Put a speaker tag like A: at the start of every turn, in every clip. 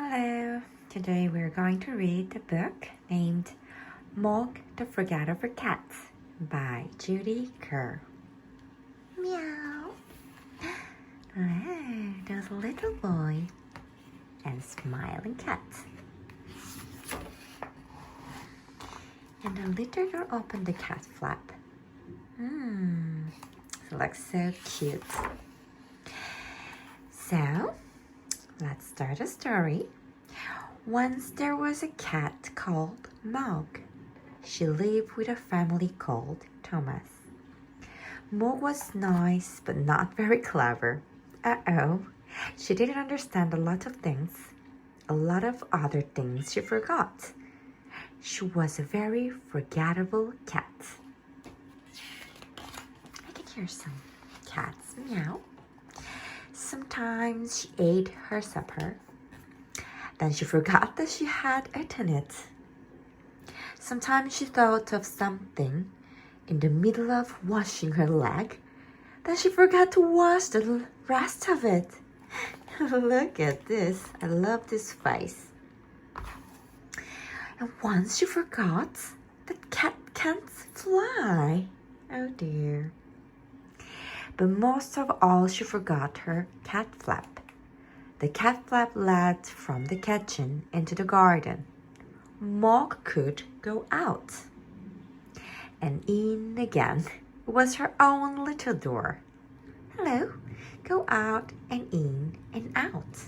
A: Hello, today we're going to read the book named Mog the Forgetful Cat by Judith Kerr. Meow. Oh, there's a little boy and a smiling cat. And the little girl opened the cat flap. It looks so cute. So, let's start a story. Once there was a cat called Mog. She lived with a family called Thomas. Mog was nice but not very clever. She didn't understand a lot of things. A lot of other things she forgot. She was a very forgettable cat. I can hear some cats meow. Sometimes she ate her supper. Then she forgot that she had eaten it. Sometimes she thought of something in the middle of washing her leg. Then she forgot to wash the rest of it. Look at this. I love this face. And once she forgot that cat can't fly. Oh dear. But most of all, she forgot her cat flap. The cat flap led from the kitchen into the garden. Mog could go out. And in again was her own little door. Hello, go out and in and out.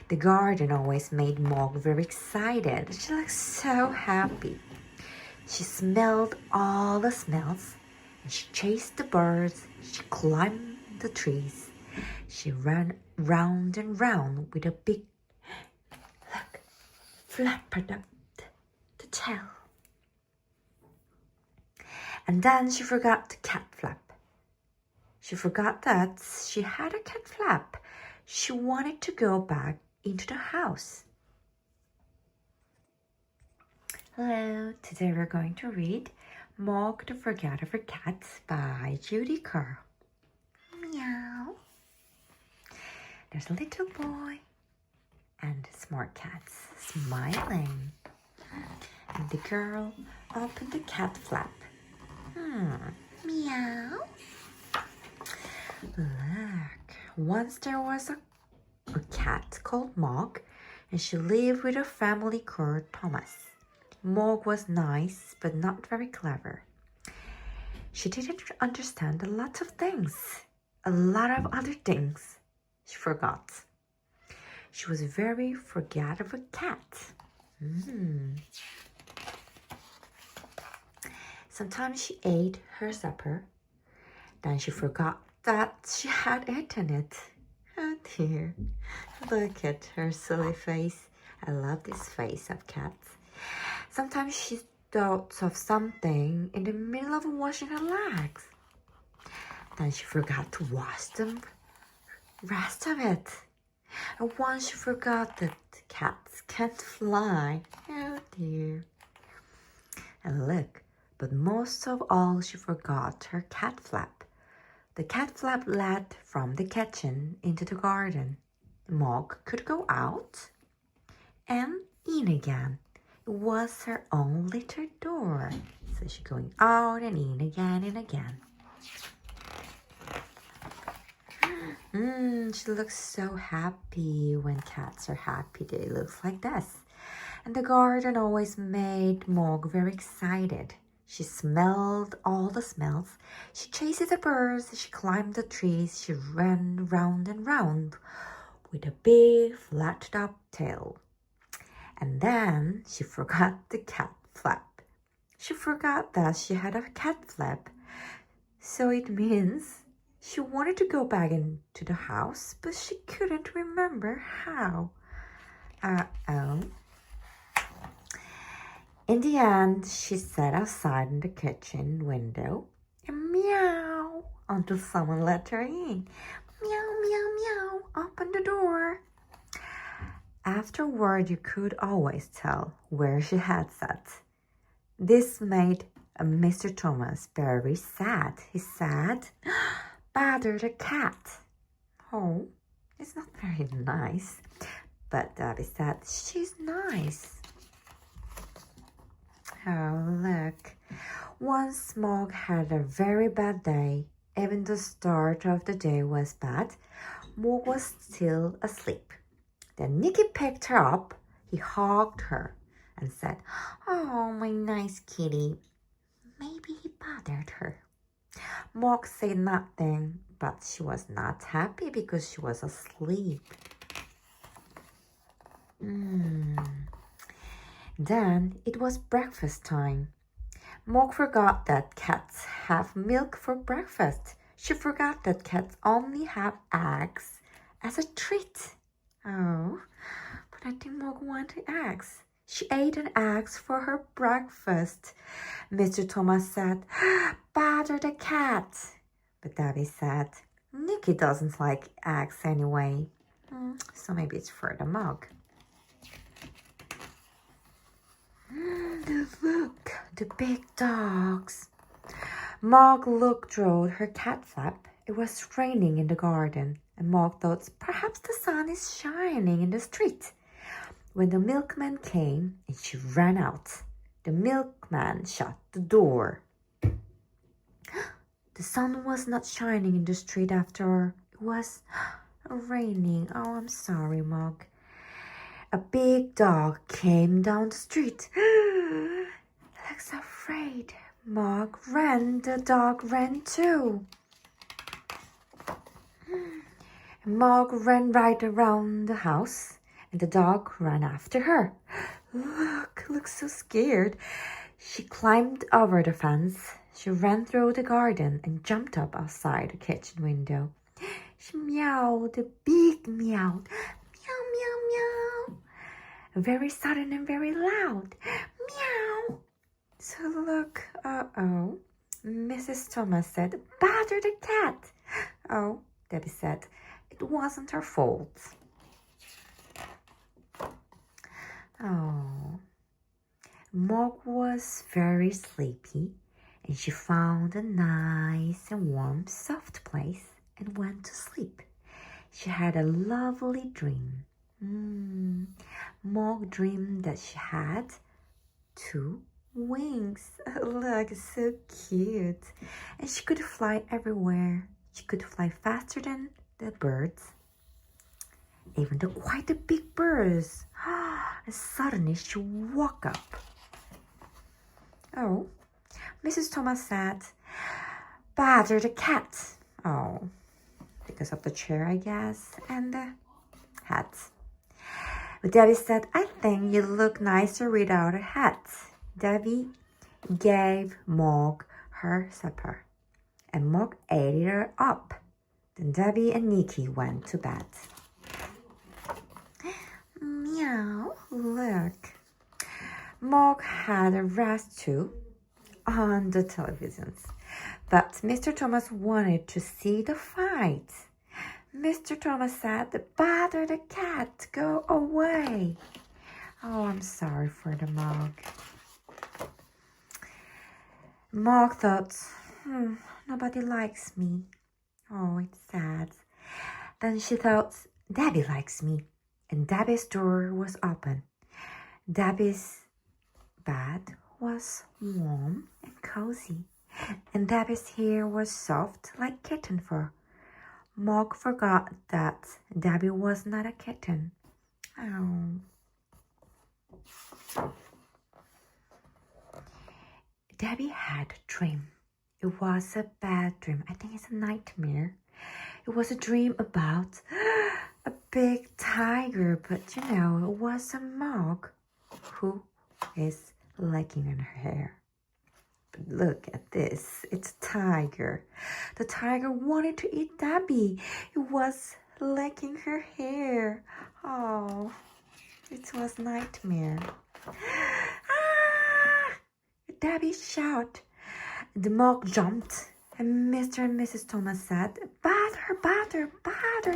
A: The garden always made Mog very excited. She looked so happy. She smelled all the smells, and she chased the birds, she climbed the trees. She ran round and round with a big, flappered up the tail. And then she forgot the cat flap. She forgot that she had a cat flap. She wanted to go back into the house. Hello, today we're going to read Mog the Forgetful Cat by Judith Kerr. Meow. There's a little boy and smart cats smiling. And the girl opened the cat flap. Meow. Look, once there was a cat called Mog, and she lived with a family called Thomas. Mog was nice, but not very clever. She didn't understand a lot of things. A lot of other things she forgot. She was a very forgettable cat. Sometimes she ate her supper. Then she forgot that she had eaten it. Oh dear. Look at her silly face. I love this face of cats. Sometimes she thought of something in the middle of washing her legs. Then she forgot to wash the rest of it. And once she forgot that cats can't fly. Oh dear. And look, but most of all she forgot her cat flap. The cat flap led from the kitchen into the garden. Mog could go out and in again. It was her own little door. So she's going out and in again and again. She looks so happy. When cats are happy, they look like this. And the garden always made Mog very excited. She smelled all the smells. She chased the birds. She climbed the trees. She ran round and round with a big flattened up tail. And then she forgot the cat flap. She forgot that she had a cat flap. So it means she wanted to go back into the house, but she couldn't remember how. In the end, she sat outside in the kitchen window and meow until someone let her in. Meow, meow, meow, open the door. Afterward, you could always tell where she had sat. This made Mr. Thomas very sad. He said, "Bother the cat." Oh, it's not very nice. But Debbie said, she's nice. Oh, look. Once Mog had a very bad day. Even the start of the day was bad. Mog was still asleep. Then Nicky picked her up. He hugged her and said, oh, my nice kitty. Maybe he bothered her. Mog said nothing, but she was not happy because she was asleep. Then it was breakfast time. Mog forgot that cats have milk for breakfast. She forgot that cats only have eggs as a treat. Oh, but I think Mog wanted eggs. She ate an egg for her breakfast. Mr. Thomas said, bother the cat. But Debbie said, Nicky doesn't like eggs anyway. So maybe it's for the Mog. Look, the big dogs. Mog looked through her cat flap. It was raining in the garden, and Mog thought perhaps the sun is shining in the street. When the milkman came, and she ran out. The milkman shut the door. The sun was not shining in the street after. It was raining. Oh, I'm sorry, Mog. A big dog came down the street. Looks afraid. Mog ran. The dog ran too. Mog ran right around the house, and the dog ran after her. Look so scared. She climbed over the fence. She ran through the garden and jumped up outside the kitchen window. She meowed a big meow. Meow, meow, meow. Very sudden and very loud. Meow. So look, uh-oh. Mrs. Thomas said, bother the cat. Oh, Debbie said, it wasn't her fault. Oh. Mog was very sleepy, and she found a nice and warm, soft place and went to sleep. She had a lovely dream. Mog dreamed that she had 2 wings. Look, so cute. And she could fly everywhere. She could fly faster than the birds, even the quite the big birds. And suddenly she woke up. Oh, Mrs. Thomas said, bother the cat. Oh, because of the chair, I guess, and the hat. But Debbie said, I think you look nicer without a hat. Debbie gave Mog her supper, and Mog ate her up. Then Debbie and Nicky went to bed. Meow, look. Mog had a rest too on the televisions, but Mr. Thomas wanted to see the fight. Mr. Thomas said, bother the cat, go away. Oh, I'm sorry for the Mog. Mog thought, nobody likes me. Oh, it's sad. Then she thought, Debbie likes me. And Debbie's door was open. Debbie's bed was warm and cozy. And Debbie's hair was soft like kitten fur. Mog forgot that Debbie was not a kitten. Oh. Debbie had a dream. It was a bad dream. I think it's a nightmare. It was a dream about a big tiger, but it was a Mog who is licking in her hair. But look at this. It's a tiger. The tiger wanted to eat Debbie. It was licking her hair. Oh, it was a nightmare. Ah! Debbie shouted. The Mog jumped, and Mr. and Mrs. Thomas said, bother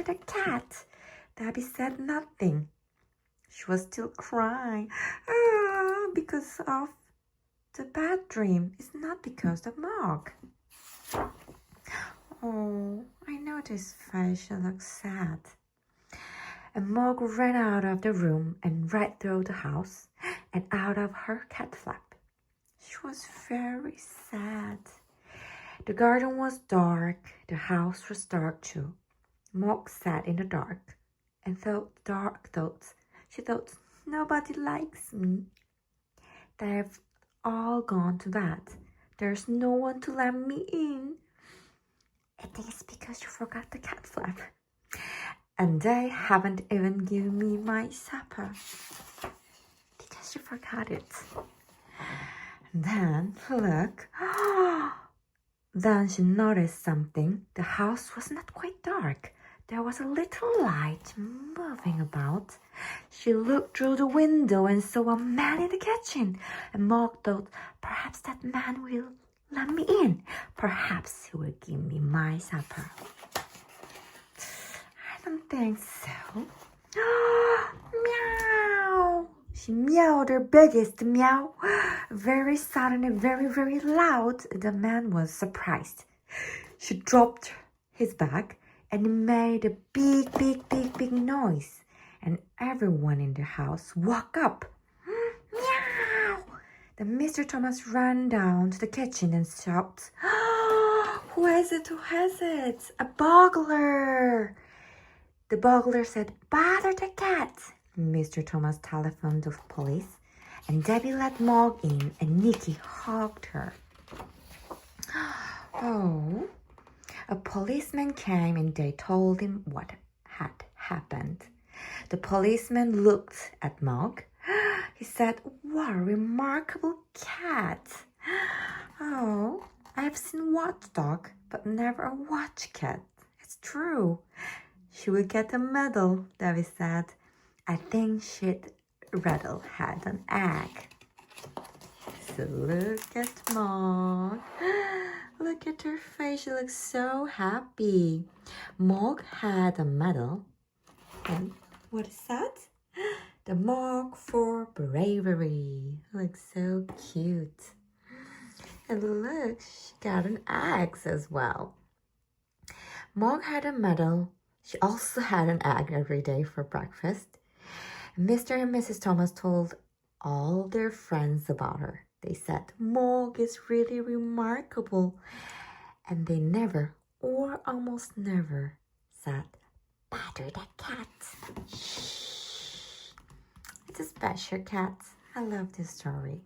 A: the cat. Debbie said nothing. She was still crying because of the bad dream. It's not because of Mog. Oh, I know this face looks sad. And Mog ran out of the room and right through the house and out of her cat flap. She was very sad. The garden was dark. The house was dark too. Mog sat in the dark and thought dark thoughts. She thought, nobody likes me. They've all gone to bed. There's no one to let me in. It is because you forgot the cat flap. And they haven't even given me my supper. Because you forgot it. And then, look. Then she noticed something. The house was not quite dark. There was a little light moving about. She looked through the window and saw a man in the kitchen. And Mog thought, perhaps that man will let me in. Perhaps he will give me my supper. I don't think so. Meow! She meowed her biggest meow. Very sudden and very, very loud. The man was surprised. She dropped his bag and made a big, big, big, big noise. And everyone in the house woke up. Meow! Then Mr. Thomas ran down to the kitchen and shouted, Who is it? Who is it? A burglar! The burglar said, Bother the cat! Mr. Thomas telephoned the police, and Debbie let Mog in, and Nikki hugged her. Oh, a policeman came and they told him what had happened. The policeman looked at Mog. He said, What a remarkable cat! Oh, I've seen watchdog, but never a watch cat. It's true. She will get a medal, Debbie said. I think she'd rather had an egg. So look at Mog. Look at her face. She looks so happy. Mog had a medal. And what is that? The mark for bravery. Looks so cute. And look, she got an egg as well. Mog had a medal. She also had an egg every day for breakfast. Mr. and Mrs. Thomas told all their friends about her. They said, Mog is really remarkable. And they never, or almost never, said, Bother the cat. Shh. It's a special cat. I love this story.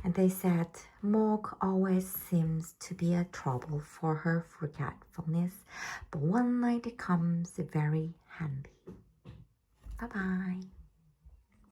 A: And they said, Mog always seems to be a trouble for her forgetfulness, but one night it comes very handy. Bye-bye.